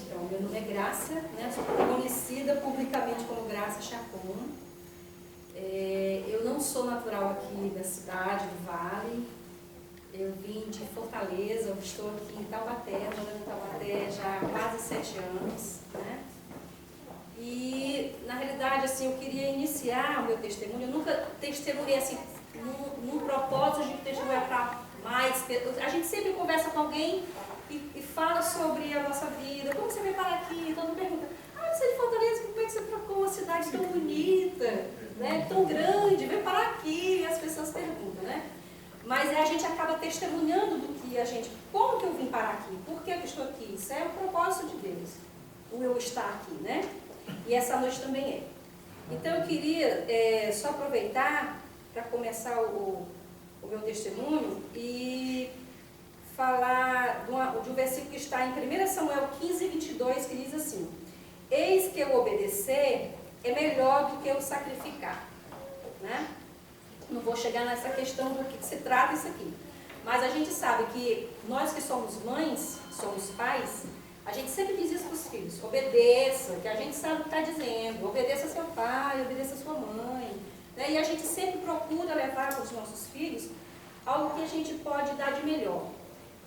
Então, meu nome é Graça, né? Sou conhecida publicamente como Graça Chacon. Eu não sou natural aqui da cidade, do Vale. Eu vim de Fortaleza, eu estou aqui em Taubaté, morando em Taubaté já há quase 7 anos, né? E, na realidade, assim, eu queria iniciar o meu testemunho. Eu nunca testemunhei assim, num propósito de testemunhar para mais. A gente sempre conversa com alguém e fala sobre a nossa vida. Como você veio parar aqui? Todo mundo pergunta, você é de Fortaleza, como é que você trocou uma cidade tão bonita, né? Tão grande, veio parar aqui? E as pessoas perguntam, né? Mas a gente acaba testemunhando do que a gente, como que eu vim parar aqui? Por que eu estou aqui? Isso é o propósito de Deus, o eu estar aqui, né? E essa noite também é. Então eu queria só aproveitar para começar o meu testemunho e falar de um versículo que está em 1 Samuel 15, 22, que diz assim: eis que o obedecer é melhor do que o sacrificar, né? Não vou chegar nessa questão do que se trata isso aqui, mas a gente sabe que nós que somos mães, somos pais, a gente sempre diz isso para os filhos: obedeça, que a gente sabe o que está dizendo, obedeça seu pai, obedeça sua mãe, né? E a gente sempre procura levar para os nossos filhos algo que a gente pode dar de melhor,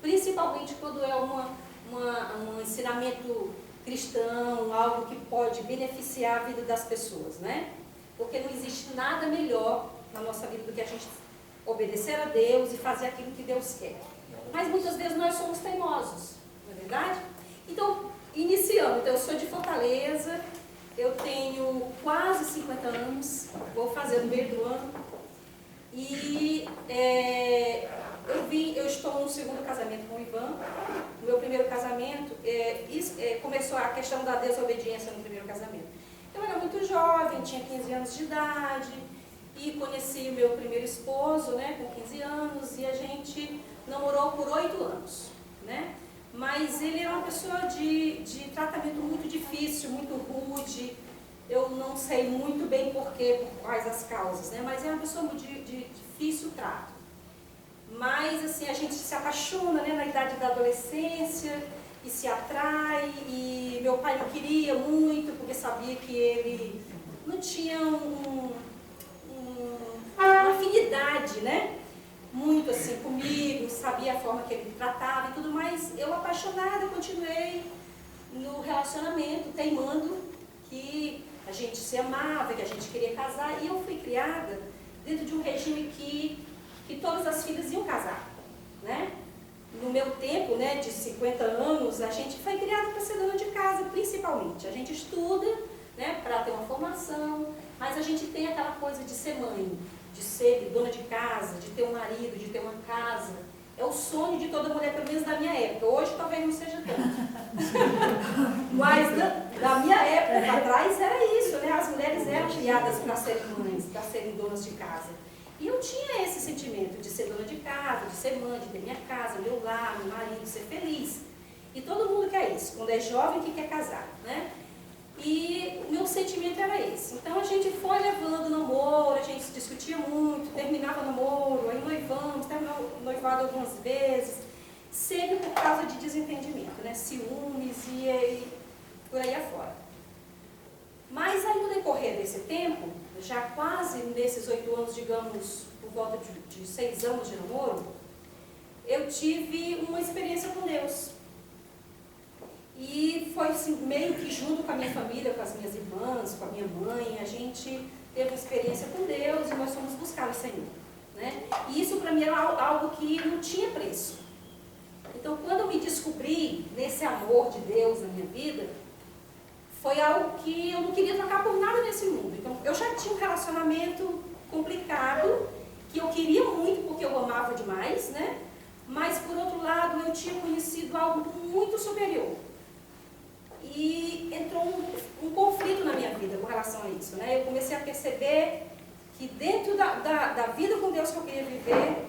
principalmente quando é um ensinamento cristão, algo que pode beneficiar a vida das pessoas, né? Porque não existe nada melhor na nossa vida do que a gente obedecer a Deus e fazer aquilo que Deus quer. Mas muitas vezes nós somos teimosos, não é verdade? Então, iniciando, eu sou de Fortaleza, eu tenho quase 50 anos, vou fazer no meio do ano, e eu estou no segundo casamento com o Ivan. No meu primeiro casamento, começou a questão da desobediência no primeiro casamento. Eu era muito jovem, tinha 15 anos de idade, e conheci o meu primeiro esposo, né, com 15 anos, e a gente namorou por 8 anos, né? Mas ele era uma pessoa de tratamento muito difícil, muito rude. Eu não sei muito bem porquê, por quais as causas, né? Mas é uma pessoa de difícil trato. Mas, assim, a gente se apaixona, né, na idade da adolescência e se atrai. E meu pai não queria muito, porque sabia que ele não tinha uma afinidade, né? Muito assim comigo, sabia a forma que ele me tratava e tudo mais. Eu, apaixonada, continuei no relacionamento, teimando que a gente se amava, que a gente queria casar. E eu fui criada dentro de um regime que todas as filhas iam casar, né? No meu tempo, né, de 50 anos, a gente foi criada para ser dona de casa, principalmente. A gente estuda, né, para ter uma formação, mas a gente tem aquela coisa de ser mãe, de ser dona de casa, de ter um marido, de ter uma casa. É o sonho de toda mulher, pelo menos da minha época. Hoje talvez não seja tanto. Mas da minha época atrás era isso, né? As mulheres eram criadas para serem mães, para serem donas de casa. E eu tinha esse sentimento de ser dona de casa, de ser mãe, de ter minha casa, meu lar, meu marido, ser feliz. E todo mundo quer isso, quando é jovem que quer casar, né? E o meu sentimento era esse. Então a gente foi levando namoro, a gente discutia muito, terminava namoro, aí noivamos, terminou noivado algumas vezes, sempre por causa de desentendimento, né? Ciúmes e por aí afora. Mas aí no decorrer desse tempo, já quase nesses 8 anos, digamos, por volta de 6 anos de namoro, eu tive uma experiência com Deus. E foi assim, meio que junto com a minha família, com as minhas irmãs, com a minha mãe, a gente teve uma experiência com Deus e nós fomos buscar o Senhor, né? E isso para mim era algo que não tinha preço. Então, quando eu me descobri nesse amor de Deus na minha vida, foi algo que eu não queria trocar por nada nesse mundo. Então, eu já tinha um relacionamento complicado, que eu queria muito porque eu amava demais, né? Mas, por outro lado, eu tinha conhecido algo muito superior. E entrou um conflito na minha vida com relação a isso, né? Eu comecei a perceber que dentro da vida com Deus que eu queria viver,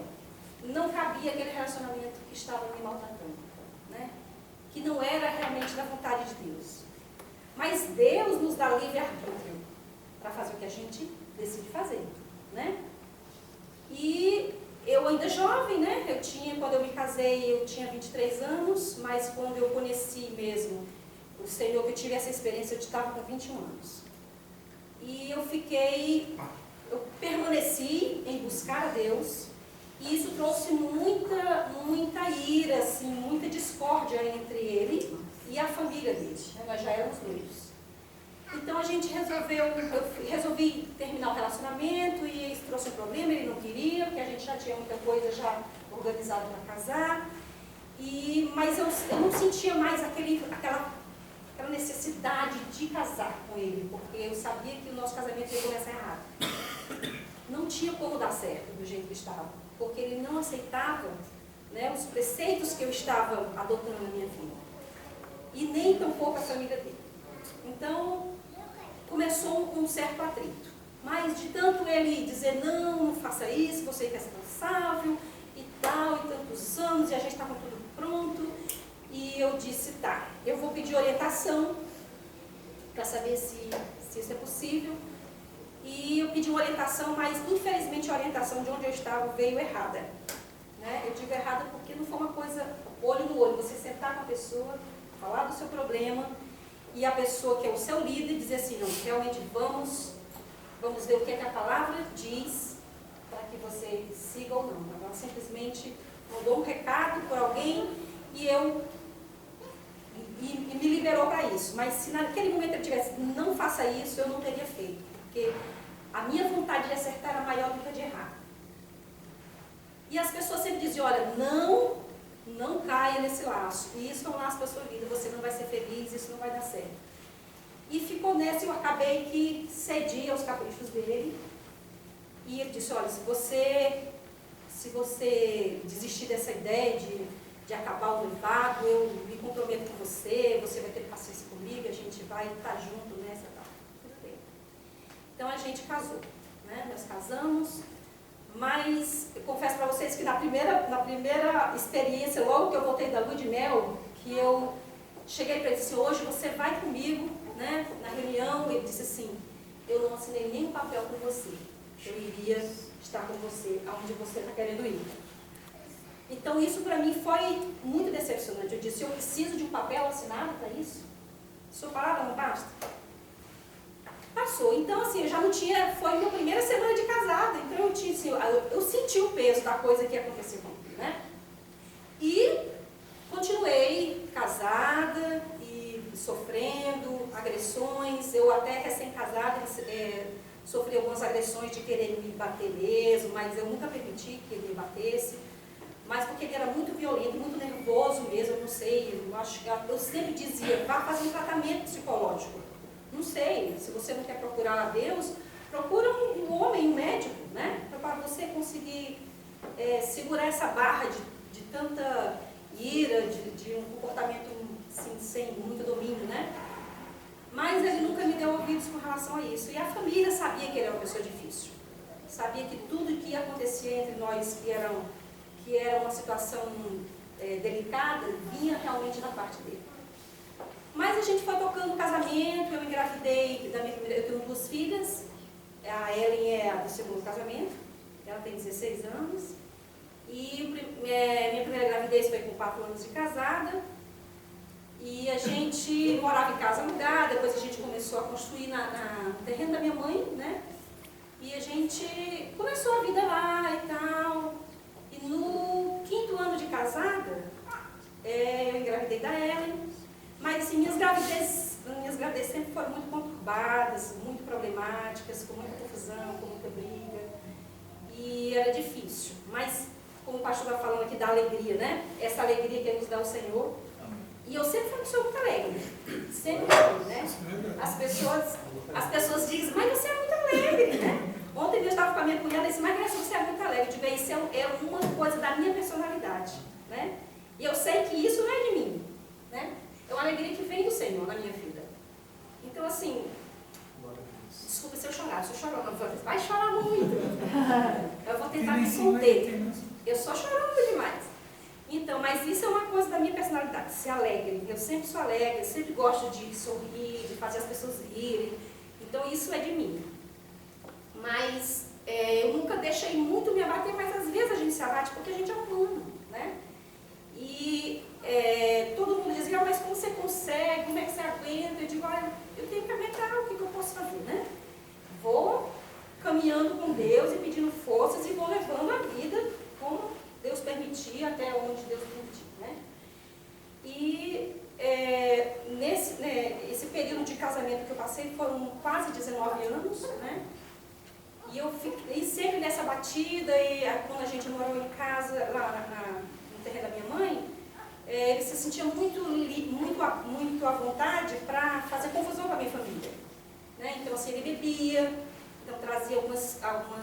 não cabia aquele relacionamento que estava me maltratando, né? Que não era realmente da vontade de Deus. Mas Deus nos dá livre-arbítrio para fazer o que a gente decide fazer, né? E eu ainda jovem, né? Quando eu me casei, eu tinha 23 anos, mas quando eu conheci mesmo, o Senhor, que eu tive essa experiência, eu estava com 21 anos. E eu permaneci em buscar a Deus, e isso trouxe muita ira, assim, muita discórdia entre ele e a família dele. Nós já éramos noivos. Então a gente eu resolvi terminar o relacionamento, e isso trouxe um problema, ele não queria, porque a gente já tinha muita coisa já organizada para casar. Mas eu não sentia mais aquela necessidade de casar com ele, porque eu sabia que o nosso casamento ia começar errado. Não tinha como dar certo do jeito que estava, porque ele não aceitava, né, os preceitos que eu estava adotando na minha vida, e nem tampouco a família dele. Então começou um certo atrito, mas de tanto ele dizer não faça isso, você é responsável e tal, e tantos anos, e a gente está com tudo pronto, e eu disse, tá, eu vou pedir orientação para saber se isso é possível. E eu pedi uma orientação, mas infelizmente a orientação de onde eu estava veio errada, né? Eu digo errada porque não foi uma coisa olho no olho, você sentar com a pessoa, falar do seu problema, e a pessoa que é o seu líder dizer assim, não, realmente vamos ver o que é que a palavra diz para que você siga ou não. Ela simplesmente mandou um recado por alguém e me liberou para isso. Mas se naquele momento eu tivesse, não faça isso, eu não teria feito, porque a minha vontade de acertar era maior do que a de errar. E as pessoas sempre diziam, olha, não caia nesse laço, e isso é um laço para a sua vida, você não vai ser feliz, isso não vai dar certo. E ficou nessa, eu acabei que cedi aos caprichos dele, e ele disse, olha, se você desistir dessa ideia de acabar o noivado, eu me comprometo com você, você vai ter paciência comigo, a gente vai estar junto nessa tal. Tudo bem. Então a gente casou, né? Nós casamos, mas eu confesso para vocês que na primeira experiência, logo que eu voltei da lua de mel, que eu cheguei para ele e disse, hoje você vai comigo, né? Na reunião, ele disse assim, eu não assinei nenhum papel com você, eu iria estar com você aonde você está querendo ir. Então isso para mim foi muito decepcionante. Eu disse, eu preciso de um papel assinado para isso? Sua palavra não basta? Passou. Então assim, eu já não tinha, foi minha primeira semana de casada, então eu tinha, assim, eu senti o peso da coisa que ia acontecer comigo, né? E continuei casada e sofrendo agressões. Eu até recém-casada sofri algumas agressões de querer me bater mesmo, mas eu nunca permiti que ele me batesse. Mas porque ele era muito violento, muito nervoso mesmo, eu não sei, eu sempre dizia, vá fazer um tratamento psicológico. Não sei, se você não quer procurar a Deus, procura um homem, um médico, né? Para você conseguir segurar essa barra de tanta ira, de um comportamento assim, sem muito domínio, né? Mas ele nunca me deu ouvidos com relação a isso. E a família sabia que ele era uma pessoa difícil. Sabia que tudo que acontecia entre nós, que era uma situação delicada, vinha realmente da parte dele. Mas a gente foi tocando o casamento, eu engravidei da minha primeira, eu tenho 2 filhas, a Ellen é a do segundo casamento, ela tem 16 anos, e minha primeira gravidez foi com 4 anos de casada, e a gente morava em casa alugada, depois a gente começou a construir no terreno da minha mãe, né? E a gente começou a vida lá e tal. E no 5º ano de casada, eu engravidei da Ellen, mas assim, minhas gravidezes sempre foram muito conturbadas, muito problemáticas, com muita confusão, com muita briga, e era difícil. Mas, como o pastor está falando aqui da alegria, né? Essa alegria que nos dá o Senhor. E eu sempre fui uma pessoa muito alegre, sempre fui, né? As pessoas dizem, mas você é muito alegre, né? Ontem eu estava com a minha cunhada e disse, mas você é muito alegre. Eu digo, isso é uma coisa da minha personalidade, né? E eu sei que isso não é de mim, né? É uma alegria que vem do Senhor na minha vida. Então, assim, desculpa se eu chorar, se eu chorar, vai chorar muito. Eu vou tentar me conter. Eu só chorando demais. Então, mas isso é uma coisa da minha personalidade, ser alegre. Eu sempre sou alegre, eu sempre gosto de sorrir, de fazer as pessoas rirem. Então, isso é de mim. Mas eu nunca deixei muito me abater, mas às vezes a gente se abate porque a gente é humano, né? E todo mundo dizia, mas como você consegue, como é que você aguento, eu digo, olha, eu tenho que aguentar, o que eu posso fazer, né? Vou caminhando com Deus e pedindo forças e vou levando a vida como Deus permitir, até onde Deus permitir, né? E esse período de casamento que eu passei foram quase 19 anos, né? E eu fiquei sempre nessa batida, e quando a gente morou em casa, lá no terreno da minha mãe, ele se sentia muito à vontade para fazer confusão com a minha família, né? Então, assim, ele bebia, então trazia algumas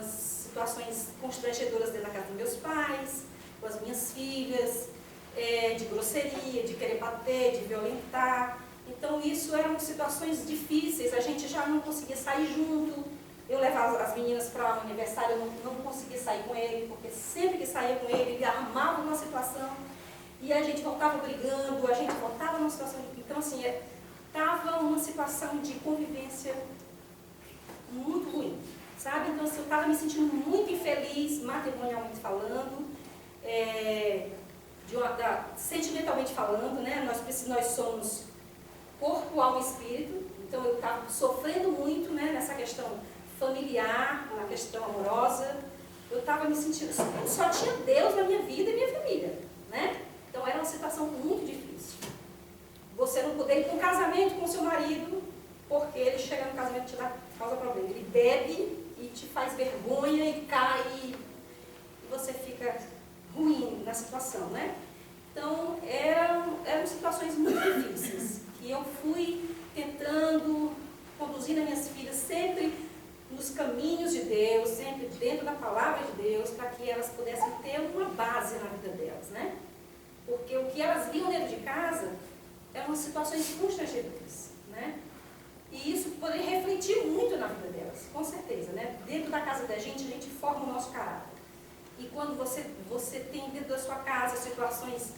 situações constrangedoras dentro da casa dos meus pais, com as minhas filhas, de grosseria, de querer bater, de violentar. Então, isso eram situações difíceis, a gente já não conseguia sair junto. Eu levava as meninas para o aniversário, eu não conseguia sair com ele, porque sempre que saía com ele, ele armava uma situação e a gente voltava brigando, a gente voltava numa situação... Então, assim, estava uma situação de convivência muito ruim, sabe? Então, assim, eu estava me sentindo muito infeliz, matrimonialmente falando, sentimentalmente falando, né? Nós somos corpo, alma e espírito, então eu estava sofrendo muito, né, nessa questão familiar, na questão amorosa. Eu estava me sentindo, só tinha Deus na minha vida e minha família, né? Então era uma situação muito difícil. Você não poder ir para um casamento com seu marido, porque ele chega no casamento e te causa problema. Ele bebe e te faz vergonha e cai, e você fica ruim na situação, né? Então eram situações muito difíceis, que eu fui tentando conduzir as minhas filhas sempre nos caminhos de Deus, sempre dentro da palavra de Deus, para que elas pudessem ter uma base na vida delas, né? Porque o que elas viam dentro de casa eram situações constrangedoras, né? E isso poderia refletir muito na vida delas, com certeza, né? Dentro da casa da gente forma o nosso caráter. E quando você tem dentro da sua casa situações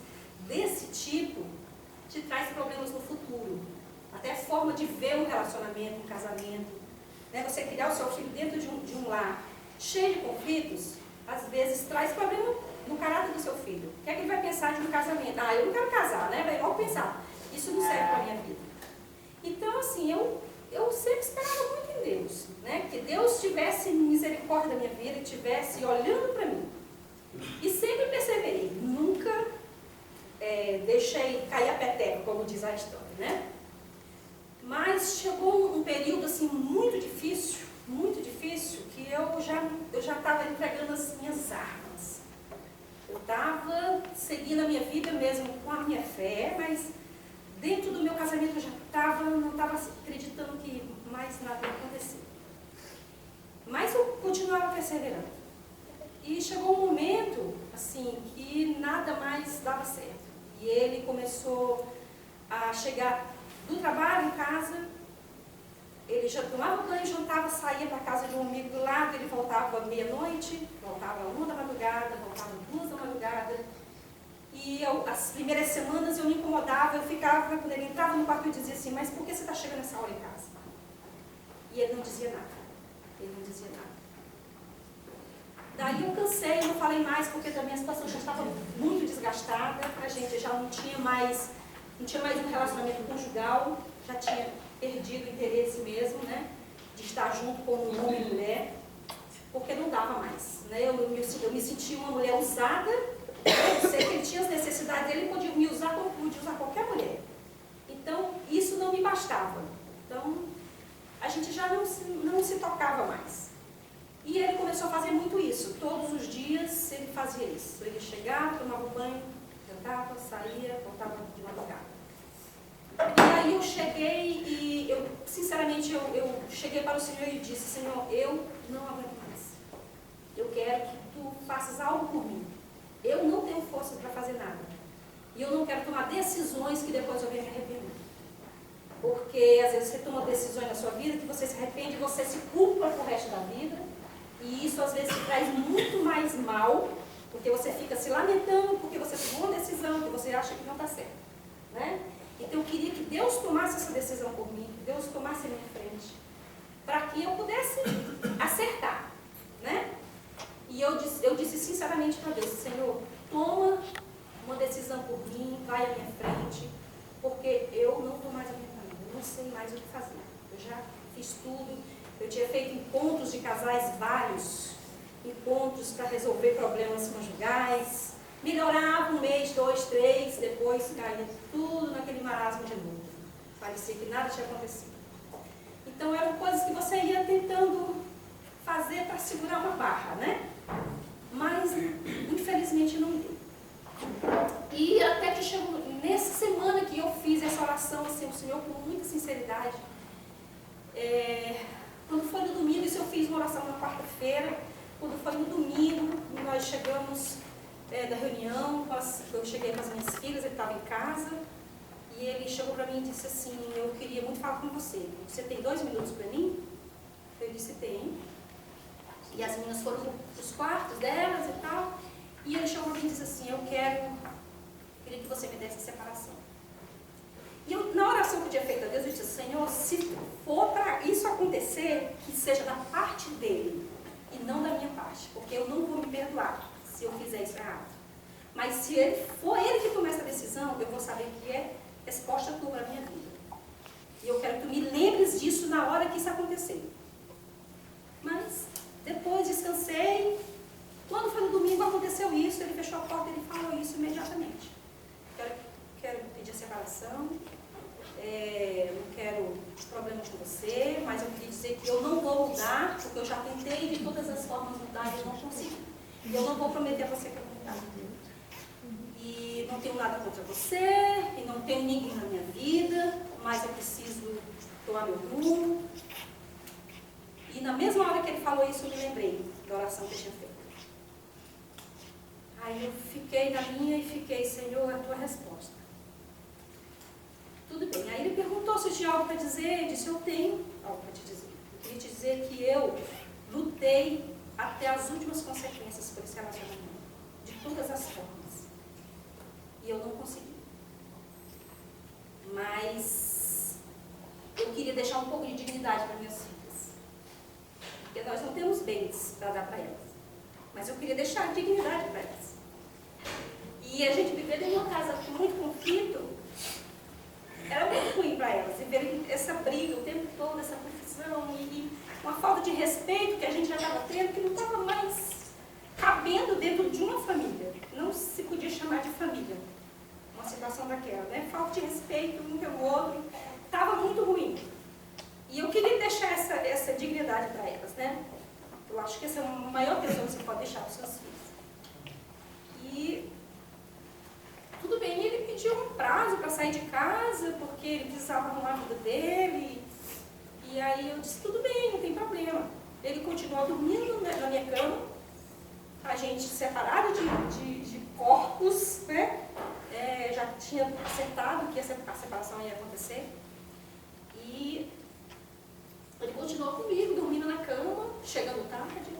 desse tipo, te traz problemas no futuro. Até a forma de ver um relacionamento, um casamento, né? Você criar o seu filho dentro de um lar cheio de conflitos, às vezes traz problema no caráter do seu filho. O que é que ele vai pensar de um casamento? Ah, eu não quero casar, né? Vai logo pensar, isso não serve para a minha vida. Então, assim, eu sempre esperava muito em Deus, né? Que Deus tivesse misericórdia da minha vida, que estivesse olhando para mim. E sempre perseverei, nunca deixei cair a peteca, como diz a história, né? Mas chegou um período assim muito difícil, que eu já estava entregando as minhas armas. Eu estava seguindo a minha vida mesmo com a minha fé, mas dentro do meu casamento eu já não estava acreditando que mais nada ia acontecer. Mas eu continuava perseverando. E chegou um momento assim que nada mais dava certo. E ele começou a chegar do trabalho em casa, ele já tomava banho, jantava, saía para a casa de um amigo do lado, ele voltava meia-noite, voltava 1 da madrugada, voltava 2 da madrugada. E as primeiras semanas eu me incomodava, eu ficava, quando ele entrava no quarto eu dizia assim, mas por que você está chegando nessa hora em casa? E ele não dizia nada, Daí eu cansei, eu não falei mais, porque também a situação já estava muito desgastada, a gente já não tinha mais um relacionamento conjugal, já tinha perdido o interesse mesmo, né, de estar junto com um homem e mulher, porque não dava mais, né? Eu me sentia uma mulher usada, eu sei que ele tinha as necessidades dele, ele podia me usar como podia usar qualquer mulher. Então, isso não me bastava. Então, a gente já não se tocava mais. E ele começou a fazer muito isso. Todos os dias ele fazia isso. Ele chegava, tomava banho, jantava, saía, voltava de madrugada. E aí eu cheguei e, sinceramente, eu cheguei para o Senhor e disse, Senhor, eu não aguento mais. Eu quero que tu faças algo por mim. Eu não tenho força para fazer nada. E eu não quero tomar decisões que depois eu venha me arrepender. Porque às vezes você toma decisões na sua vida que você se arrepende, você se culpa pro resto da vida. E isso às vezes traz muito mais mal, porque você fica se lamentando porque você tomou uma decisão que você acha que não está certa, né? Então eu queria que Deus tomasse essa decisão por mim, que Deus tomasse a minha frente, para que eu pudesse acertar, né? E eu disse sinceramente para Deus, Senhor, toma uma decisão por mim, vai à minha frente, porque eu não estou mais aguentando, eu não mais o que fazer. Eu já fiz tudo, eu tinha feito encontros de casais vários, encontros para resolver problemas conjugais, melhorava um mês, 2, 3, depois caía tudo naquele marasmo de novo. Parecia que nada tinha acontecido. Então eram coisas que você ia tentando fazer para segurar uma barra, né? Mas infelizmente não deu. E até que chegou, nessa semana que eu fiz essa oração assim, ao Senhor com muita sinceridade, quando foi no domingo, isso eu fiz uma oração na quarta-feira, quando foi no domingo, nós chegamos da reunião, eu cheguei com as minhas filhas, ele estava em casa, e ele chegou para mim e disse assim, eu queria muito falar com você. Você tem 2 minutos para mim? Eu disse, tem. E as meninas foram para os quartos delas e tal, e ele chegou para mim e disse assim, eu queria que você me desse a separação. E eu, na oração que eu tinha feito a Deus, eu disse, Senhor, se for para isso acontecer, que seja da parte dele e não da minha parte, porque eu não vou me perdoar se eu fizer isso errado. Mas se for ele que toma essa decisão, eu vou saber que é resposta tua para a minha vida. E eu quero que tu me lembres disso na hora que isso acontecer. Mas depois descansei. Quando foi no domingo aconteceu isso, ele fechou a porta e ele falou isso imediatamente. Quero pedir a separação, não quero problemas com você, mas eu queria dizer que eu não vou mudar, porque eu já tentei de todas as formas mudar e eu não consigo. E eu não vou prometer a você que eu vou mudar. E não tenho nada contra você, e não tenho ninguém na minha vida, mas eu preciso tomar meu rumo. E na mesma hora que ele falou isso, eu me lembrei da oração que eu tinha feito. Aí eu fiquei na minha e fiquei, Senhor, a tua resposta. Tudo bem. Aí ele perguntou se eu tinha algo para dizer. Eu disse, eu tenho algo para te dizer. Eu queria te dizer que eu lutei até as últimas consequências por esse relacionamento. De todas as formas. E eu não consegui. Mas eu queria deixar um pouco de dignidade para minhas filhas. Porque nós não temos bens para dar para elas. Mas eu queria deixar dignidade para elas. E a gente viver em uma casa com muito conflito era muito ruim para elas. E ver essa briga o tempo todo, essa confusão e uma falta de respeito que a gente já estava tendo, que não estava mais cabendo dentro de uma família. Não se podia chamar de família. Uma situação daquela, né? Falta de respeito um pelo outro. Estava muito ruim. E eu queria deixar essa dignidade para elas, né? Eu acho que essa é a maior pessoa que você pode deixar para os seus filhos. E tudo bem, ele pediu um prazo para sair de casa, porque ele precisava arrumar a vida dele. E aí eu disse, tudo bem, não tem problema. Ele continuou dormindo na minha cama, a gente separado de corpos, né? Já tinha acertado que a separação ia acontecer. E ele continuou comigo, dormindo na cama, chegando tarde.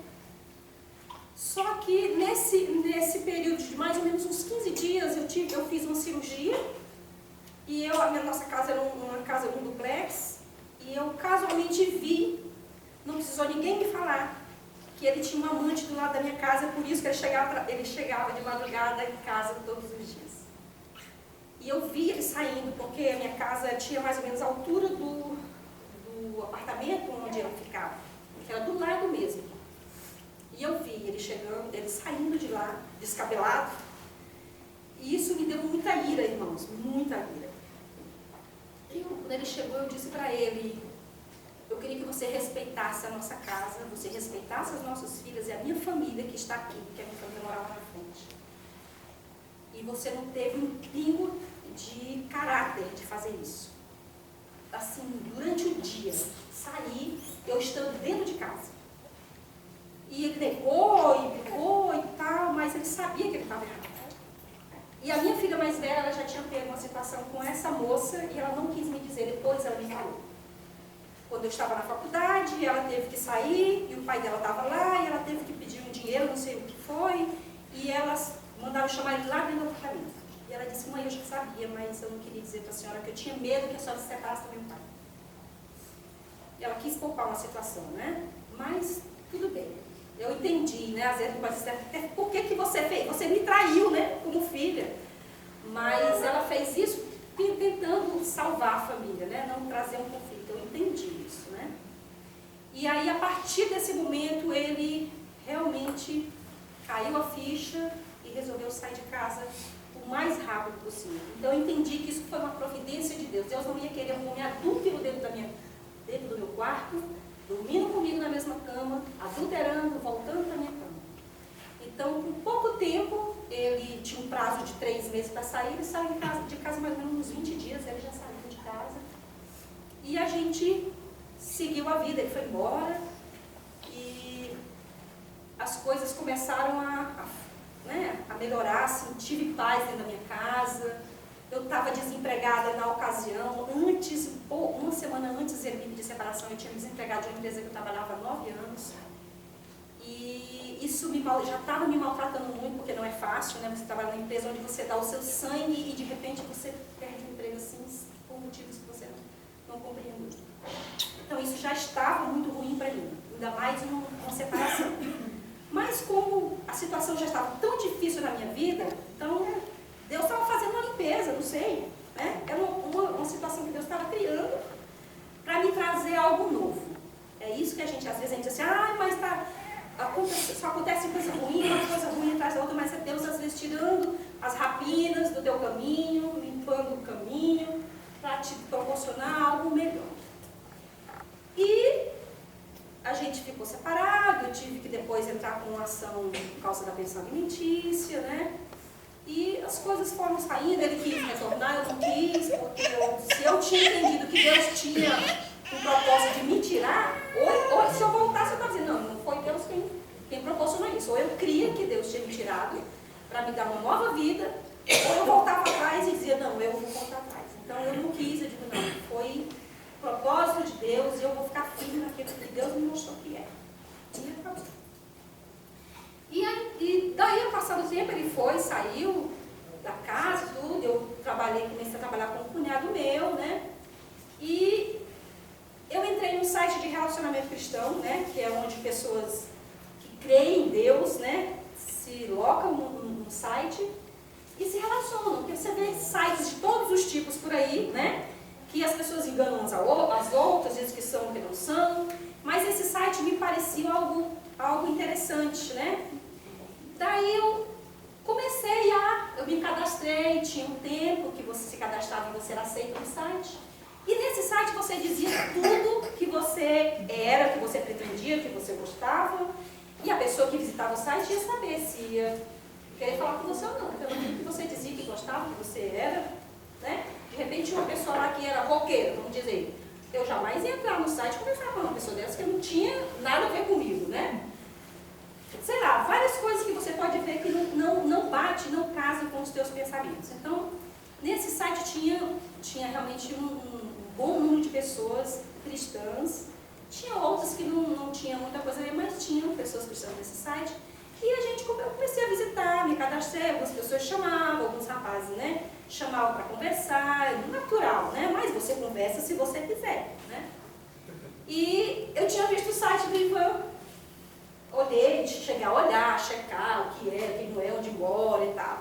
Só que nesse período de mais ou menos uns 15 dias, eu fiz uma cirurgia. E a nossa casa era uma casa, um duplex. E eu casualmente vi, não precisou ninguém me falar, que ele tinha uma amante do lado da minha casa, por isso que ele chegava de madrugada em casa todos os dias. E eu vi ele saindo, porque a minha casa tinha mais ou menos a altura do apartamento onde eu ficava, que era do lado mesmo. E eu vi ele chegando, ele saindo de lá, descabelado. E isso me deu muita ira, irmãos, muita ira. E quando ele chegou, eu disse para ele, eu queria que você respeitasse a nossa casa, você respeitasse as nossas filhas e a minha família que está aqui, porque a minha família morava na frente. E você não teve um pingo de caráter de fazer isso. Assim, durante o dia, saí, eu estando dentro de casa. E ele negou e brigou e tal, mas ele sabia que ele estava errado. E a minha filha mais velha, ela já tinha pego uma situação com essa moça e ela não quis me dizer, depois ela me falou. Quando eu estava na faculdade, ela teve que sair e o pai dela estava lá e ela teve que pedir um dinheiro, não sei o que foi, e elas mandaram chamar ele lá dentro do apartamento. E ela disse, mãe, eu já sabia, mas eu não queria dizer para a senhora que eu tinha medo que a senhora se separasse do meu pai. Ela quis poupar uma situação, né? Mas tudo bem. Eu entendi, né? Às vezes pode dizer, por que você fez? Você me traiu, né? Como filha. Mas ela fez isso tentando salvar a família, né? Não trazer um conflito. isso, né? E aí, a partir desse momento, ele realmente caiu a ficha e resolveu sair de casa o mais rápido possível. Então, eu entendi que isso foi uma providência de Deus. Deus não ia querer um homem adúltero dentro do meu quarto, dormindo comigo na mesma cama, adulterando, voltando para a minha cama. Então, com pouco tempo, ele tinha um prazo de 3 meses para sair, ele saiu de casa mais ou menos uns 20 dias, ele já saiu de casa. E a gente seguiu a vida, ele foi embora e as coisas começaram a melhorar, assim, tive paz dentro da minha casa. Eu estava desempregada na ocasião, uma semana antes de separação, eu tinha me desempregado de uma empresa que eu trabalhava há 9 anos. E isso já estava me maltratando muito, porque não é fácil, né? Você trabalha numa empresa onde você dá o seu sangue e de repente você perde o emprego assim, por motivos que você não compreende. Então isso já estava muito ruim para mim, ainda mais uma separação. Mas como a situação já estava tão difícil na minha vida, então Deus estava fazendo uma limpeza, não sei, né? Era uma situação que Deus estava criando para me trazer algo novo. É isso que às vezes a gente diz assim, mas só acontece coisa ruim, uma coisa ruim atrás da outra, mas é Deus às vezes tirando as rapinas do teu caminho, limpando o caminho, para te proporcionar algo melhor. E a gente ficou separado, eu tive que depois entrar com uma ação por causa da pensão alimentícia, né? E as coisas foram saindo, ele quis retornar, eu não quis, porque se eu tinha entendido que Deus tinha o propósito de me tirar, ou se eu voltasse, eu estava dizendo, não foi Deus quem proporcionou isso. Ou eu cria que Deus tinha me tirado para me dar uma nova vida, ou eu voltava atrás e dizia, não, eu vou voltar atrás. Então eu não quis, eu digo, não, foi o propósito de Deus e eu vou ficar firme naquilo que Deus me mostrou que é. E acabou. E daí, ao passar do tempo, ele saiu da casa, tudo, eu comecei a trabalhar com um cunhado meu, né? E eu entrei num site de relacionamento cristão, né? Que é onde pessoas que creem em Deus, né? Se locam no site e se relacionam. Porque você vê sites de todos os tipos por aí, né? Que as pessoas enganam umas às outras, dizem que são o que não são. Mas esse site me parecia algo interessante, né? Daí eu me cadastrei, tinha um tempo que você se cadastrava e você era aceito no site. E nesse site você dizia tudo que você era, que você pretendia, que você gostava. E a pessoa que visitava o site ia saber se ia querer falar com você ou não. Pelo que você dizia que gostava, que você era, né? De repente uma pessoa lá que era roqueira, vamos dizer. Eu jamais ia entrar no site e conversar com uma pessoa dessa que não tinha nada a ver comigo, né? Sei lá, várias coisas que você pode ver que não bate, não casa com os teus pensamentos. Então, nesse site tinha realmente um bom número de pessoas cristãs. Tinha outras que não tinham muita coisa a ver, mas tinham pessoas cristãs nesse site. E eu comecei a visitar, me cadastrei, algumas pessoas chamavam, alguns rapazes, né? Chamavam para conversar, natural, né? Mas você conversa se você quiser, né? E eu tinha visto o site do Ivan. Olhei, cheguei a olhar, checar o que é, quem não é, onde mora e tal.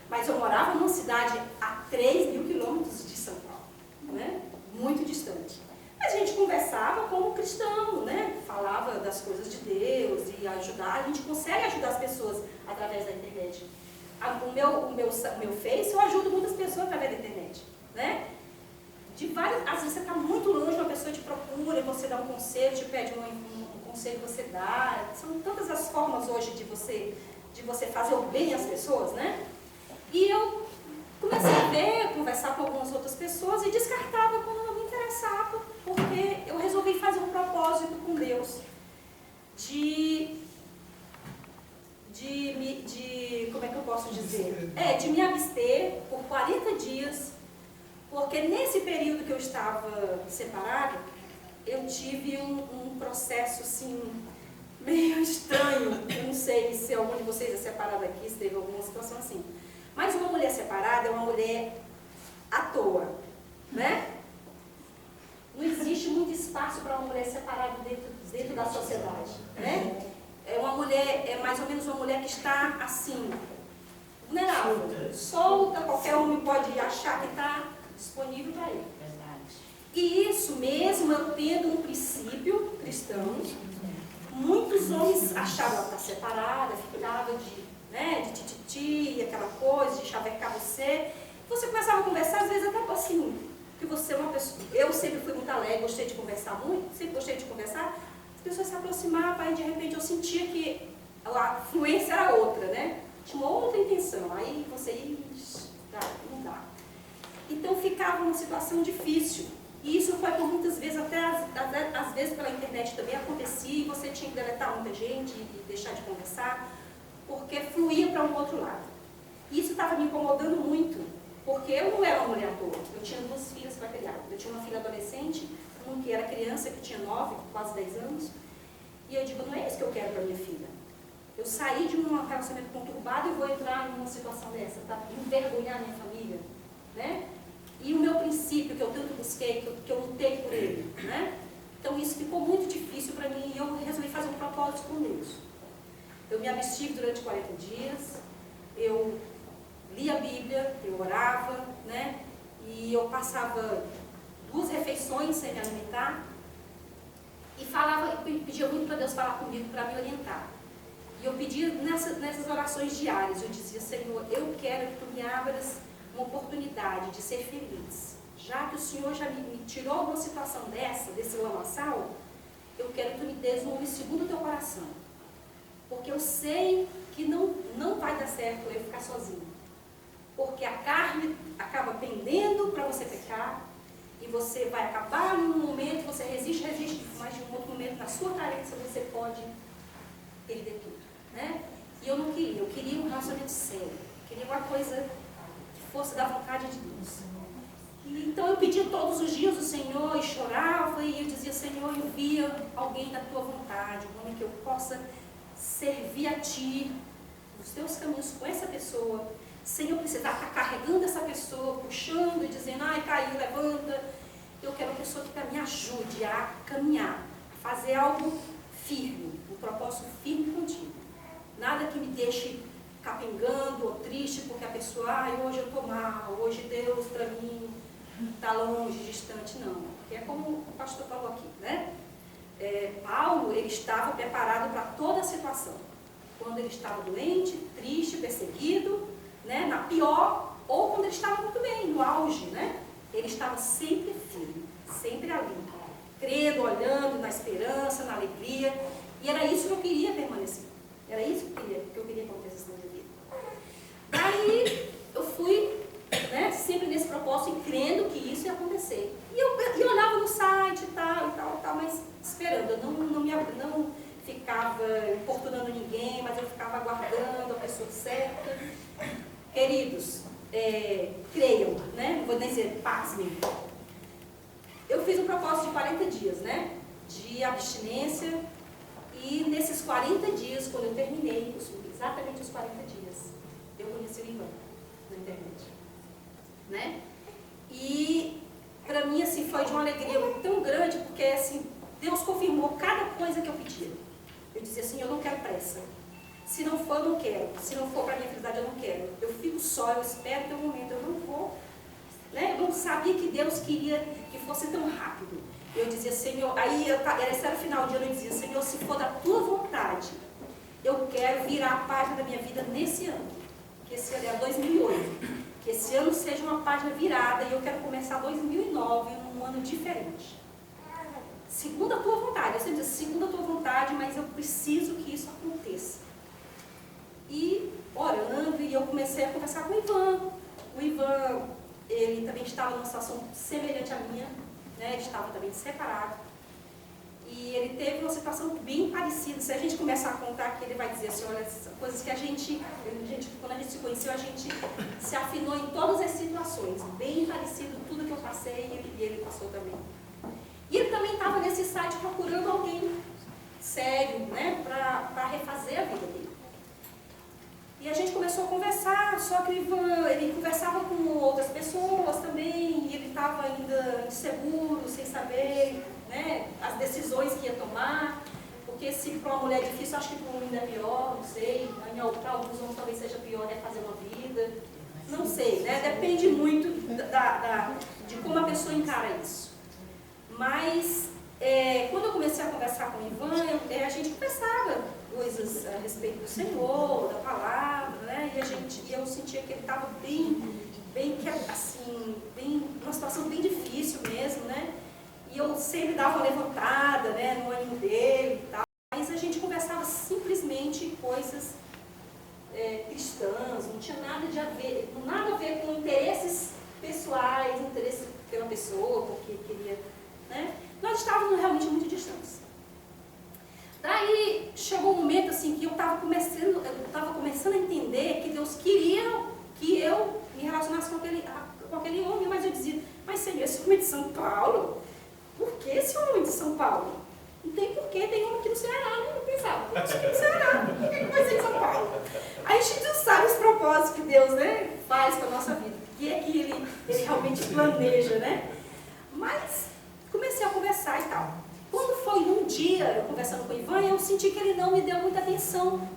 Mas eu morava numa cidade a 3.000 quilômetros de São Paulo, né? Muito distante. Mas a gente conversava como cristão, né? Falava das coisas de Deus e ajudar. A gente consegue ajudar as pessoas através da internet. O meu Face, eu ajudo muitas pessoas através da internet, né? Às vezes você está muito longe, uma pessoa te procura, você dá um conselho, te pede um conselho, você dá. São tantas as formas hoje de você fazer o bem às pessoas, né? E eu comecei a ver, conversar com algumas outras pessoas e descartava quando não me interessava, porque eu resolvi fazer um propósito com Deus como é que eu posso dizer? De me abster por 40 dias, porque nesse período que eu estava separada, eu tive um processo assim, meio estranho. Eu não sei se algum de vocês é separado aqui, se teve alguma situação assim. Mas uma mulher separada é uma mulher à toa, né? Não existe muito espaço para uma mulher separada dentro da sociedade, né? É mais ou menos uma mulher que está assim, vulnerável, solta, qualquer homem pode achar que está disponível para ele. E isso mesmo mesmo eu tendo um princípio cristão, muitos homens achavam ela estar separada, ficava de tititi, aquela coisa, de chavecar você. Você começava a conversar, às vezes até assim, que você é uma pessoa... Eu sempre fui muito alegre, gostei de conversar muito, sempre gostei de conversar. As pessoas se aproximavam, aí de repente eu sentia que a fluência era outra, né? Tinha uma outra intenção, aí você não dá. Então ficava uma situação difícil. E isso foi por muitas vezes, até às vezes pela internet também acontecia, e você tinha que deletar muita gente e deixar de conversar, porque fluía para um outro lado. E isso estava me incomodando muito, porque eu não era uma mulher à toa. Eu tinha 2 filhas para criar. Eu tinha uma filha adolescente, uma que era criança, que tinha 9, quase 10 anos, e eu digo, não é isso que eu quero para minha filha. Eu saí de um relacionamento conturbado e vou entrar em uma situação dessa, tá? Envergonhar minha família, né? E o meu princípio, que eu tanto busquei, que eu lutei por ele, né? Então isso ficou muito difícil para mim e eu resolvi fazer um propósito com Deus. Eu me abstive durante 40 dias, eu lia a Bíblia, eu orava, né? E eu passava 2 refeições sem me alimentar e falava, pedia muito para Deus falar comigo, para me orientar. E eu pedia nessas orações diárias, eu dizia, Senhor, eu quero que Tu me abras uma oportunidade de ser feliz. Já que o Senhor já me tirou de uma situação desse lamaçal, eu quero que Tu me dês um homem segundo o Teu coração. Porque eu sei que não vai dar certo eu ficar sozinho. Porque a carne acaba pendendo para você pecar, e você vai acabar num momento, você resiste, mas em um outro momento, na sua carência, você pode perder tudo, né? E eu não queria, eu queria um relacionamento sério, eu queria uma coisa que fosse da vontade de Deus. E, então eu pedia todos os dias o Senhor e chorava, e eu dizia, Senhor, envia alguém da Tua vontade, um homem que eu possa servir a Ti, os Teus caminhos com essa pessoa, sem eu precisar estar carregando essa pessoa, puxando e dizendo, ai, caiu, levanta. Eu quero uma pessoa que me ajude a caminhar, a fazer algo firme, um propósito firme contigo. Nada que me deixe capengando ou triste, porque a pessoa, ai, hoje eu estou mal, hoje Deus para mim está longe, distante, não. Porque é como o pastor falou aqui, né? Paulo, ele estava preparado para toda a situação. Quando ele estava doente, triste, perseguido, né, na pior, ou quando ele estava muito bem, no auge, né? Ele estava sempre firme, sempre ali, crendo, olhando, na esperança, na alegria, e era isso que eu queria permanecer, era isso que eu queria que acontecesse na minha vida. Daí eu fui, né, sempre nesse propósito e crendo que isso ia acontecer. E eu olhava no site e tal, mas esperando, eu não ficava importunando ninguém, mas eu ficava aguardando a pessoa certa. Queridos, creiam, né? Não vou nem dizer, pasmem. Eu fiz um propósito de 40 dias, né? De abstinência. E nesses 40 dias, quando eu terminei, exatamente os 40 dias, eu conheci o Ivan na internet, né? E para mim, assim, foi de uma alegria tão grande, porque, assim, Deus confirmou cada coisa que eu pedia. Eu dizia assim, eu não quero pressa. Se não for, eu não quero. Se não for para a minha felicidade, eu não quero. Eu fico só, eu espero ter um momento, eu não vou. Né? Eu não sabia que Deus queria que fosse tão rápido. Eu dizia, Senhor, esse era o final de ano, eu dizia, Senhor, se for da Tua vontade, eu quero virar a página da minha vida nesse ano. Que esse ano é 2008. Que esse ano seja uma página virada e eu quero começar 2009 num ano diferente. Segundo a Tua vontade. Eu sempre digo, segundo a Tua vontade, mas eu preciso que isso aconteça. E orando, e eu comecei a conversar com o Ivan. O Ivan, ele também estava numa situação semelhante à minha, né? Ele estava também separado. E ele teve uma situação bem parecida. Se a gente começar a contar aqui, ele vai dizer assim, olha, coisas que quando a gente se conheceu, a gente se afinou em todas as situações. Bem parecido tudo que eu passei e ele passou também. E ele também estava nesse site procurando alguém sério, né? Para refazer a vida dele. E a gente começou a conversar, só que o Ivan, ele conversava com outras pessoas também, e ele estava ainda inseguro, sem saber, né, as decisões que ia tomar, porque se para uma mulher é difícil, acho que para um homem ainda é pior, não sei, para alguns homens talvez seja pior, né, fazer uma vida, não sei, né, depende muito de como a pessoa encara isso. Mas, quando eu comecei a conversar com o Ivan, a gente conversava coisas a respeito do Senhor, da palavra, né? E eu sentia que ele estava numa situação bem difícil mesmo, né? E eu sempre dava uma levantada, né, no ânimo dele e tal. Mas a gente conversava simplesmente coisas cristãs, não tinha nada a ver com interesses pessoais, interesse pela pessoa, porque queria, né? Nós estávamos realmente muito distantes. Daí chegou um momento assim que eu estava começando a entender que Deus queria que eu me relacionasse com aquele homem, mas eu dizia, mas Senhor, esse homem é de São Paulo? Por que esse homem de São Paulo? Não tem porquê, tem homem aqui no Ceará, né? Eu pensava, tem aqui no Ceará, por que vai ser de São Paulo? Aí a gente não sabe os propósitos que Deus, né, faz com a nossa vida, o que é que ele realmente planeja, né? Mas comecei a conversar e tal. Quando foi um dia, eu conversando com o Ivan, eu senti que ele não me deu muita atenção.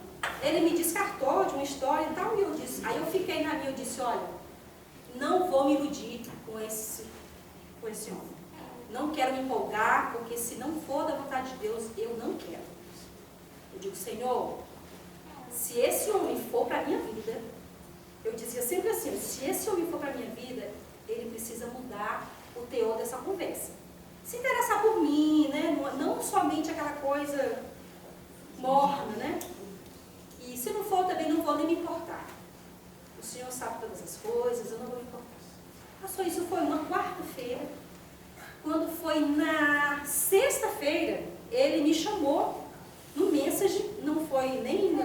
Ele me descartou de uma história e tal, e eu disse, aí eu fiquei na minha, eu disse, olha, não vou me iludir com esse homem. Não quero me empolgar, porque se não for da vontade de Deus, eu não quero. Eu digo, Senhor, se esse homem for para a minha vida, eu dizia sempre assim, se esse homem for para a minha vida, ele precisa mudar o teor dessa conversa. Se interessar por mim, né? Não somente aquela coisa morna, né? E se não for, também não vou nem me importar. O Senhor sabe todas as coisas, eu não vou me importar. Passou isso, foi uma quarta-feira. Quando foi na sexta-feira, ele me chamou no Message, não foi nem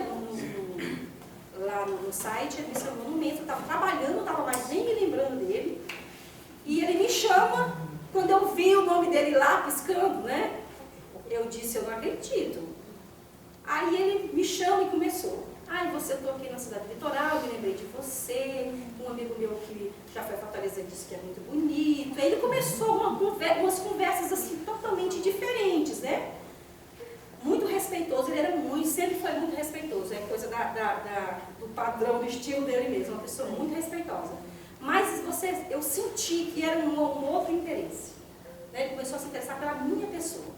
lá no site, ele me chamou no Message, eu estava trabalhando, não estava mais nem me lembrando dele. E ele me chama, quando eu vi o nome dele lá piscando, né? Eu disse, eu não acredito. Aí ele me chama e começou. Eu estou aqui na cidade litoral, me lembrei de você, um amigo meu que já foi a Fortaleza disse que é muito bonito. Aí ele começou umas conversas assim totalmente diferentes, né? Muito respeitoso, ele sempre foi muito respeitoso, é coisa do padrão, do estilo dele mesmo, uma pessoa muito respeitosa. Mas eu senti que era um outro interesse, né? Ele começou a se interessar pela minha pessoa.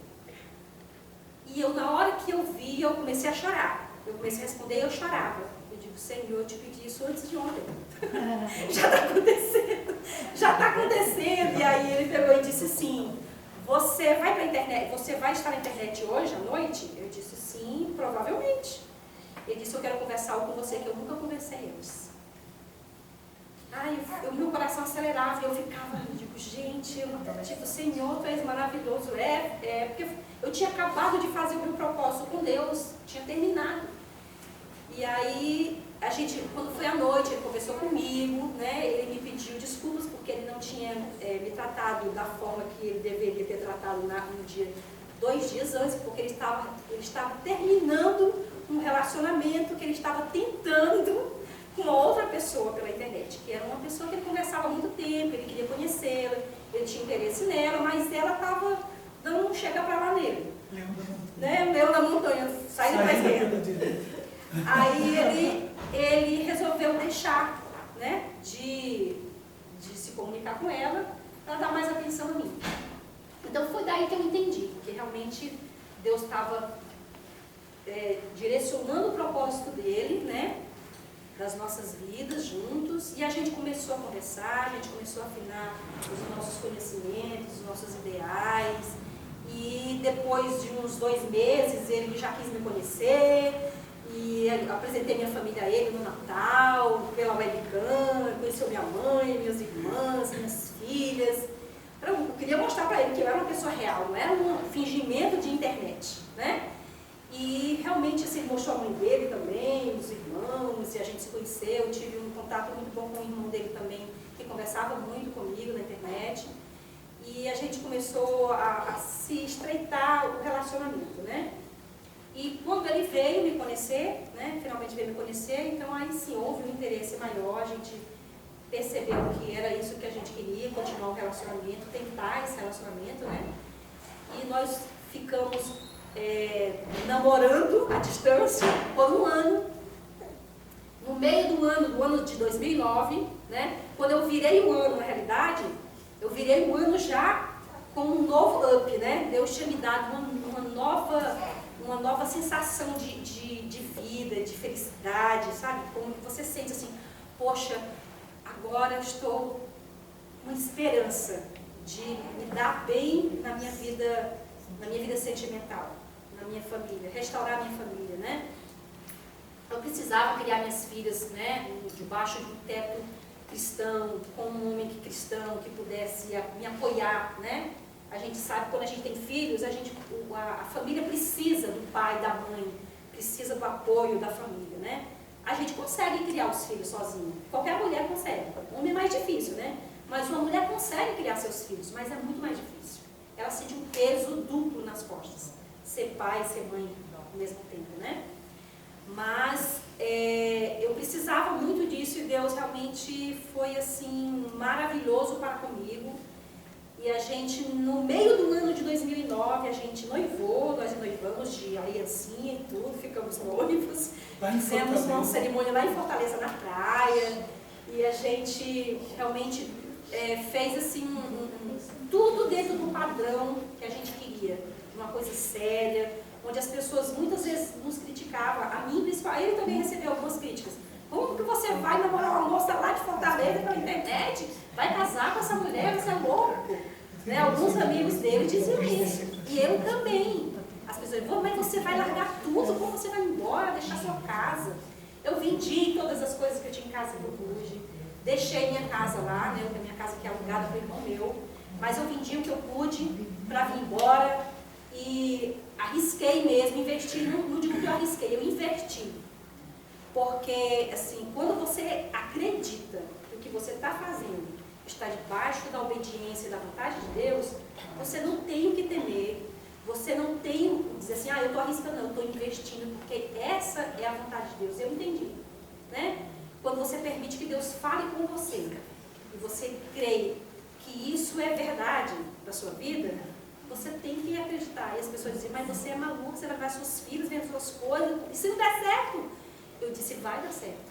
E na hora que eu vi, eu comecei a chorar. Eu comecei a responder e eu chorava. Eu digo, Senhor, eu te pedi isso antes de ontem. Já está acontecendo. E aí ele pegou e disse assim, você vai para a internet, você vai estar na internet hoje à noite? Eu disse, sim, provavelmente. Ele disse, eu quero conversar algo com você que eu nunca conversei antes. O meu coração acelerava e eu ficava, eu digo, gente, tipo, Senhor, tu és maravilhoso. Porque eu tinha acabado de fazer o meu propósito com Deus, tinha terminado. E aí, quando foi à noite, ele conversou comigo, né? Ele me pediu desculpas porque ele não tinha me tratado da forma que ele deveria ter tratado no dia, 2 dias antes, porque ele estava terminando um relacionamento que ele estava tentando com uma outra pessoa pela internet, que era uma pessoa que ele conversava há muito tempo, ele queria conhecê-la, ele tinha interesse nela, mas ela estava dando um chega pra lá nele. Leão da montanha, sai da direita. Aí ele resolveu deixar, né, de se comunicar com ela, para dar mais atenção a mim. Então foi daí que eu entendi, que realmente Deus estava direcionando o propósito dele, né, das nossas vidas juntos, e a gente começou a conversar, a gente começou a afinar os nossos conhecimentos, os nossos ideais, e depois de uns 2 meses ele já quis me conhecer, e apresentei minha família a ele no Natal, pela webcam, conheceu minha mãe, minhas irmãs, minhas filhas. Eu queria mostrar para ele que eu era uma pessoa real, não era um fingimento de internet, né? E realmente assim, ele mostrou a mãe dele também, os irmãos, e a gente se conheceu. Eu tive um contato muito bom com o irmão dele também, que conversava muito comigo na internet. E a gente começou a se estreitar o relacionamento, né? E quando ele veio me conhecer, né, finalmente veio me conhecer, então aí sim houve um interesse maior, a gente percebeu que era isso que a gente queria, continuar o relacionamento, tentar esse relacionamento, né? E nós ficamos namorando à distância por 1 ano. No meio do ano de 2009, né, quando eu virei o ano, na realidade, eu virei o ano já com um novo up, né? Deus tinha me dado uma nova sensação de vida, de felicidade, sabe? Como você sente assim, poxa, agora eu estou com esperança de me dar bem na minha vida sentimental, na minha família, restaurar a minha família, né? Eu precisava criar minhas filhas, né, debaixo de um teto cristão, com um homem cristão que pudesse me apoiar, né? A gente sabe que quando a gente tem filhos, a família precisa do pai, da mãe, precisa do apoio da família, né? A gente consegue criar os filhos sozinho, qualquer mulher consegue, homem é mais difícil, né? Mas uma mulher consegue criar seus filhos, mas é muito mais difícil. Ela sente um peso duplo nas costas, ser pai e ser mãe ao mesmo tempo, né? Mas eu precisava muito disso e Deus realmente foi assim maravilhoso para comigo. E a gente, no meio do ano de 2009, a gente noivou, nós noivamos de aliancinha e tudo, ficamos noivos. Fizemos uma cerimônia lá em Fortaleza, na praia. E a gente realmente fez assim tudo dentro do padrão que a gente queria. Uma coisa séria, onde as pessoas muitas vezes nos criticavam, a mim principalmente, ele também recebeu algumas críticas. Como que você vai namorar uma moça lá de Fortaleza pela internet? Vai casar com essa mulher, você é louco? Né? Alguns amigos dele diziam isso. E eu também. As pessoas diziam, mas você vai largar tudo, como você vai embora, deixar sua casa? Eu vendi todas as coisas que eu tinha em casa que eu pude. Deixei minha casa lá, né? Minha casa que é alugada para o irmão meu. Mas eu vendi o que eu pude para vir embora. E arrisquei mesmo, investi, não digo que eu arrisquei, eu inverti. Porque, assim, quando você acredita que o que você está fazendo está debaixo da obediência e da vontade de Deus, você não tem o que temer, você não tem que dizer assim, eu estou arriscando, não, eu estou investindo, porque essa é a vontade de Deus. Eu entendi, né? Quando você permite que Deus fale com você, e você crê que isso é verdade da sua vida, você tem que acreditar. E as pessoas dizem, mas você é maluco, você vai levar seus filhos, ver suas coisas, e se não der certo? Eu disse, vai dar certo.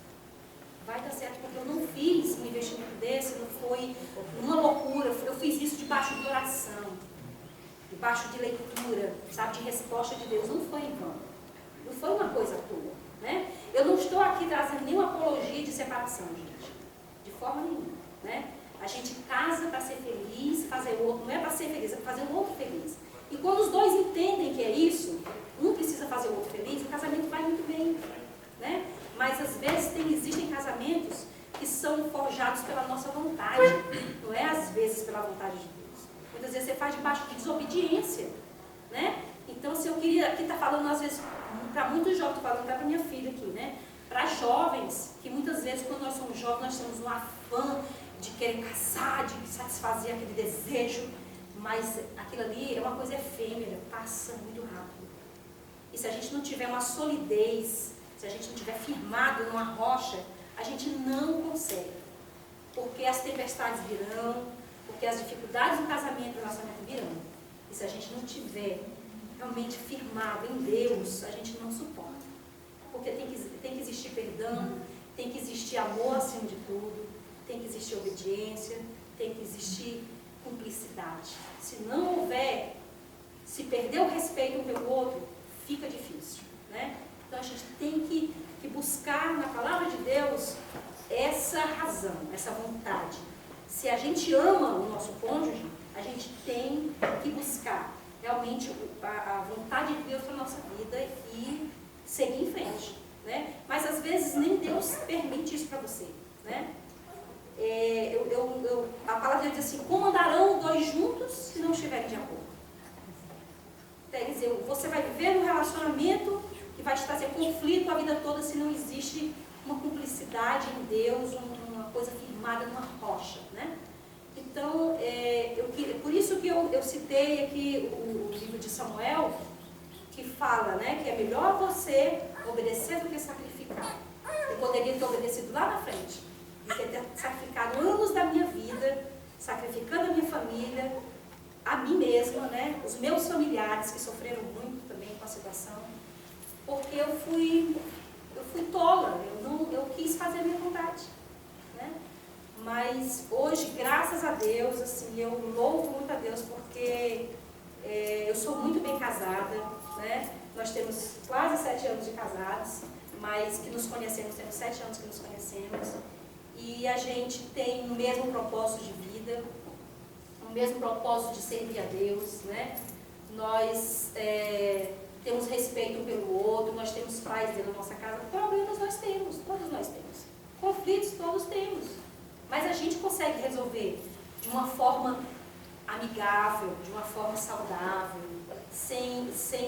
Vai dar certo, porque eu não fiz um investimento desse, não foi uma loucura, eu fiz isso debaixo de oração, debaixo de leitura, sabe, de resposta de Deus. Não foi em vão, não foi uma coisa à toa, né? Eu não estou aqui trazendo nenhuma apologia de separação, gente, de forma nenhuma, né? A gente casa para ser feliz, fazer o outro, não é para ser feliz, é para fazer o outro feliz. E quando os dois entendem que é isso, um precisa fazer o outro feliz, o casamento vai muito bem, né? Mas às vezes existem casamentos que são forjados pela nossa vontade, não é às vezes pela vontade de Deus. Muitas vezes você faz debaixo de desobediência, né? Então, se eu queria, aqui está falando às vezes, para muitos jovens, estou falando para minha filha aqui, né? Para jovens, que muitas vezes quando nós somos jovens, nós temos um afã de querer casar, de satisfazer aquele desejo, mas aquilo ali é uma coisa efêmera, passa muito rápido. E se a gente não tiver uma solidez, se a gente não estiver firmado numa rocha, a gente não consegue. Porque as tempestades virão, porque as dificuldades do casamento, do relacionamento virão. E se a gente não tiver realmente firmado em Deus, a gente não suporta. Porque tem que existir perdão, tem que existir amor acima de tudo, tem que existir obediência, tem que existir cumplicidade. Se não houver, se perder o respeito um pelo outro, fica difícil, né? Então a gente tem que buscar na palavra de Deus essa razão, essa vontade. Se a gente ama o nosso cônjuge, a gente tem que buscar realmente a vontade de Deus para a nossa vida e seguir em frente, né? Mas às vezes nem Deus permite isso para você, né? A palavra diz assim, como andarão dois juntos se não estiverem de acordo? Quer dizer, você vai viver um relacionamento que vai te trazer conflito a vida toda se não existe uma cumplicidade em Deus, uma coisa firmada numa rocha, né? Então, por isso que eu citei aqui o livro de Samuel, que fala, né, que é melhor você obedecer do que sacrificar. Eu poderia ter obedecido lá na frente, de ter sacrificado anos da minha vida, sacrificando a minha família, a mim mesma, né, os meus familiares que sofreram muito também com a situação, porque eu fui tola, eu quis fazer a minha vontade, né? Mas hoje, graças a Deus, assim, eu louvo muito a Deus porque eu sou muito bem casada, né? Nós temos quase 7 anos de casados, mas que nos conhecemos, temos 7 anos que nos conhecemos. E a gente tem o mesmo propósito de vida, o mesmo propósito de servir a Deus, né? Nós temos respeito um pelo outro, nós temos paz dentro da nossa casa. Problemas nós temos, todos nós temos. Conflitos todos temos. Mas a gente consegue resolver de uma forma amigável, de uma forma saudável, sem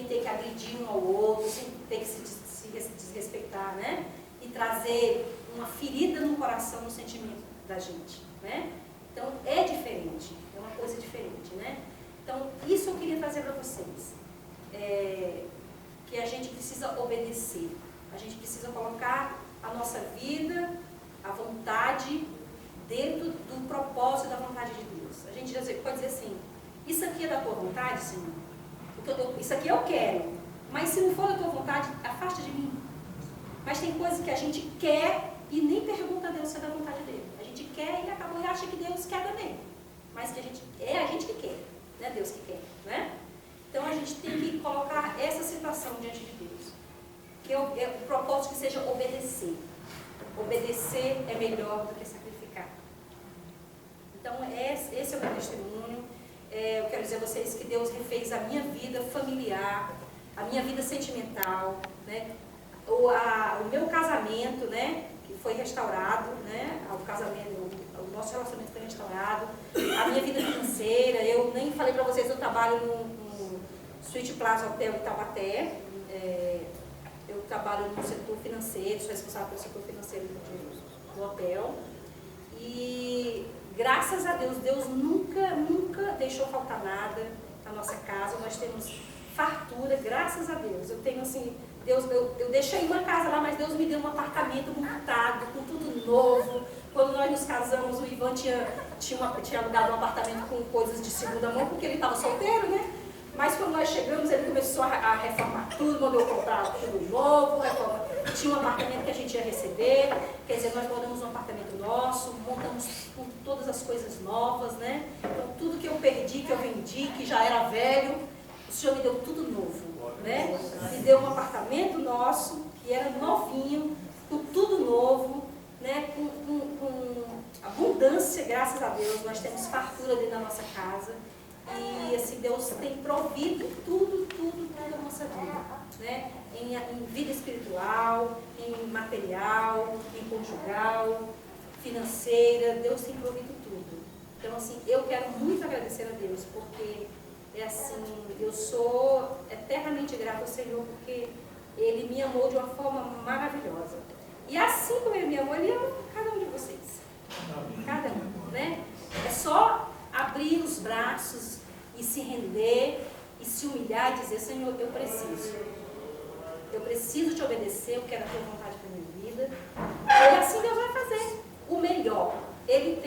ter que agredir um ao outro, sem ter que se desrespeitar, né? E trazer uma ferida no coração, no sentimento da gente, né? Então, é diferente, é uma coisa diferente, né? Então, isso eu queria trazer para vocês. Que a gente precisa obedecer, a gente precisa colocar a nossa vida, a vontade, dentro do propósito da vontade de Deus. A gente pode dizer assim, isso aqui é da tua vontade, Senhor? Isso aqui eu quero, mas se não for da tua vontade, afasta de mim. Mas tem coisas que a gente quer e nem pergunta a Deus se é da vontade dele. A gente quer e acabou e acha que Deus quer também. Mas que a gente que quer, não é Deus que quer, né? Então a gente tem que colocar essa situação diante de Deus. Que o propósito que seja obedecer. Obedecer é melhor do que sacrificar. Então esse é o meu testemunho. Eu quero dizer a vocês que Deus refez a minha vida familiar, a minha vida sentimental, né? O meu casamento, né? Que foi restaurado, né? O nosso relacionamento foi restaurado. A minha vida financeira, eu nem falei para vocês, eu trabalho no Suite Plaza Hotel em Taubaté. Eu trabalho no setor financeiro, sou responsável pelo setor financeiro do hotel. E graças a Deus, Deus nunca deixou faltar nada na nossa casa. Nós temos fartura, graças a Deus. Eu tenho assim, eu deixei uma casa lá, mas Deus me deu um apartamento montado, com tudo novo. Quando nós nos casamos, o Ivan tinha alugado um apartamento com coisas de segunda mão, porque ele estava solteiro, né? Mas quando nós chegamos, ele começou a reformar tudo, mandou comprar tudo novo, tinha um apartamento que a gente ia receber, quer dizer, nós moramos num apartamento nosso, montamos todas as coisas novas, né? Então, tudo que eu perdi, que eu vendi, que já era velho, o Senhor me deu tudo novo, né? Me deu um apartamento nosso, que era novinho, com tudo novo, né? Com abundância, graças a Deus, nós temos fartura dentro da nossa casa. E assim, Deus tem provido tudo da nossa vida, né? Em vida espiritual, em material, em conjugal, financeira, Deus tem provido tudo. Então assim, eu quero muito agradecer a Deus, porque eu sou eternamente grata ao Senhor, porque Ele me amou de uma forma maravilhosa. E assim como Ele me amou, Ele ama cada um de vocês. Cada um, né? É só abrir os braços e se render e se humilhar e dizer, Senhor, eu preciso te obedecer, eu quero a tua vontade para a minha vida. E assim Deus vai fazer o melhor. Ele